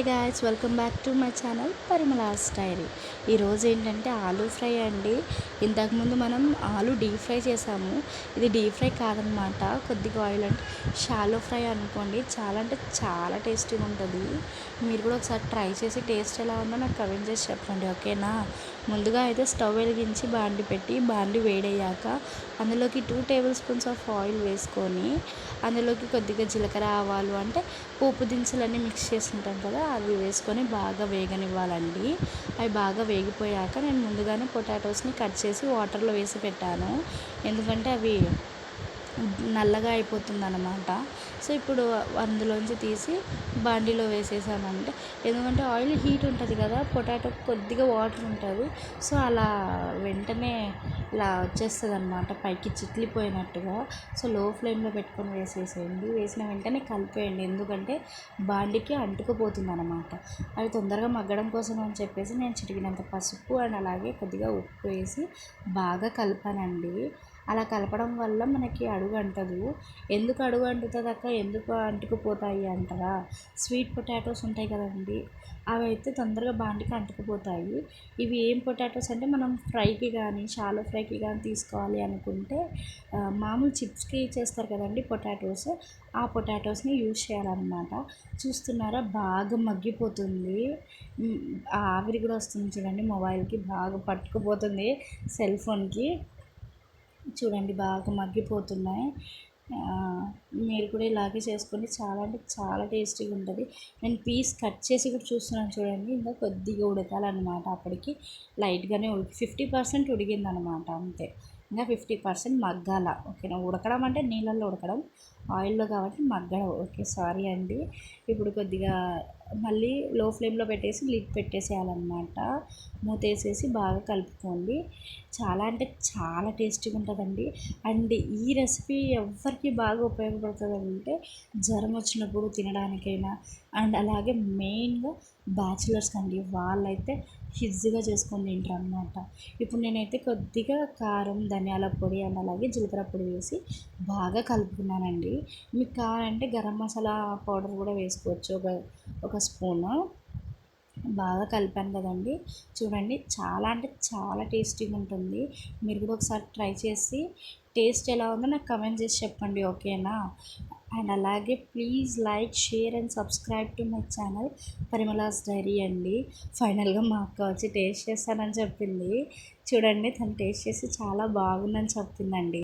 Guys, welcome back to my channel Parimala's diary. ఈరోజు ఏంటంటే aloo fry అండి. ఇంతకుముందు మనం ఆలూ డీప్ ఫ్రై చేసాము. ఇది డీప్ ఫ్రై కాదనమాట, కొద్దిగా ఆయిల్ అంటే షాలో ఫ్రై అనుకోండి. చాలా అంటే చాలా టేస్టీగా ఉంటుంది. మీరు కూడా ఒకసారి ట్రై చేసి టేస్ట్ ఎలా ఉందో నాకు కమెంట్ చేసి చెప్పండి, ఓకేనా. ముందుగా అయితే స్టవ్ వెలిగించి బాండి పెట్టి, బాండి వేడయ్యాక అందులోకి 2 టేబుల్ స్పూన్స్ ఆఫ్ ఆయిల్ వేసుకొని, అందులోకి కొద్దిగా జీలకర్ర ఆవాలు అంటే పోపు దినుసులన్నీ మిక్స్ చేసి ఉంటాం కదా, అవి వేసుకొని బాగా వేగనివ్వాలండి. అవి బాగా వేగిపోయాక నేను ముందుగానే పొటాటోస్ని కట్ చేసి వాటర్లో వేసి పెట్టాను, ఎందుకంటే అవి నల్లగా అయిపోతుంది అన్నమాట. సో ఇప్పుడు అందులోంచి తీసి బాండీలో వేసేసామంటే, ఎందుకంటే ఆయిల్ హీట్ ఉంటుంది కదా, పొటాటో కొద్దిగా వాటర్ ఉంటుంది. సో అలా వెంటనే ఇలా వచ్చేస్తుంది అనమాట, పైకి చిట్లిపోయినట్టుగా. సో లో ఫ్లేమ్లో పెట్టుకొని వేసేసేయండి. వేసిన వెంటనే కలిపేయండి, ఎందుకంటే బాండీకి అంటుకుపోతుంది అనమాట. అవి తొందరగా మగ్గడం కోసం అని చెప్పేసి నేను చిటికినంత పసుపు అండ్ అలాగే కొద్దిగా ఉప్పు వేసి బాగా కలిపానండి. అలా కలపడం వల్ల మనకి అడుగు అంటదు. ఎందుకు అడుగు అంటుతుంది అక్క, ఎందుకు అంటుకుపోతాయి అంటారా? స్వీట్ పొటాటోస్ ఉంటాయి కదండి, అవి అయితే తొందరగా బాండికి అంటుకుపోతాయి. ఇవి ఏం పొటాటోస్ అంటే మనం ఫ్రైకి కానీ షాలో ఫ్రైకి కానీ తీసుకోవాలి అనుకుంటే మామూలు చిప్స్కి చేస్తారు కదండి పొటాటోస్, ఆ పొటాటోస్ని యూజ్ చేయాలన్నమాట. చూస్తున్నారా, బాగా మగ్గిపోతుంది. ఆవిరి కూడా వస్తుంది చూడండి, మొబైల్కి బాగా పట్టుకుపోతుంది, సెల్ ఫోన్కి. చూడండి బాగా మగ్గిపోతున్నాయి. మీరు కూడా ఇలాగే చేసుకోండి, చాలా అంటే చాలా టేస్టీగా ఉంటుంది. నేను పీస్ కట్ చేసి కూడా చూస్తున్నాను చూడండి, ఇంకా కొద్దిగా ఉడకాలన్నమాట. అప్పటికి లైట్గానే 50% ఉడికిందనమాట, అంతే. ఇంకా 50% మగ్గాల, ఓకేనా. ఉడకడం అంటే నీళ్ళల్లో ఉడకడం, ఆయిల్లో కాబట్టి మగ్గడం, ఓకే. సారీ అండి. ఇప్పుడు కొద్దిగా మళ్ళీ లో ఫ్లేమ్లో పెట్టేసి లిడ్ పెట్టేసేయాలన్నమాట. మూతేసేసి బాగా కలుపుకోండి. చాలా అంటే చాలా టేస్టీగా ఉంటుందండి. అండ్ ఈ రెసిపీ ఎవరికి బాగా ఉపయోగపడుతుంది అంటే, జ్వరం వచ్చినప్పుడు తినడానికైనా, అండ్ అలాగే మెయిన్గా బ్యాచిలర్స్ అండి, వాళ్ళైతే ఈజీగా చేసుకొని తింటారు అన్నమాట. ఇప్పుడు నేనైతే కొద్దిగా కారం, ధనియాల పొడి అండ్ అలాగే జీలకర్ర పొడి వేసి బాగా కలుపుకున్నానండి. మీకు కావాలంటే గరం మసాలా పౌడర్ కూడా వేసుకోవచ్చు, ఒక స్పూను. బాగా కలిపాను కదండి, చూడండి చాలా అంటే చాలా టేస్టీగా ఉంటుంది. మీరు కూడా ఒకసారి ట్రై చేసి టేస్ట్ ఎలా ఉందో నాకు కమెంట్ చేసి చెప్పండి, ఓకేనా. అండ్ అలాగే please like, share and subscribe to my channel Parimala's diary అండి. ఫైనల్గా మా అక్క వచ్చి టేస్ట్ చేస్తానని చెప్పింది. చూడండి, తను టేస్ట్ చేసి చాలా బాగుందని చెప్పిందండి.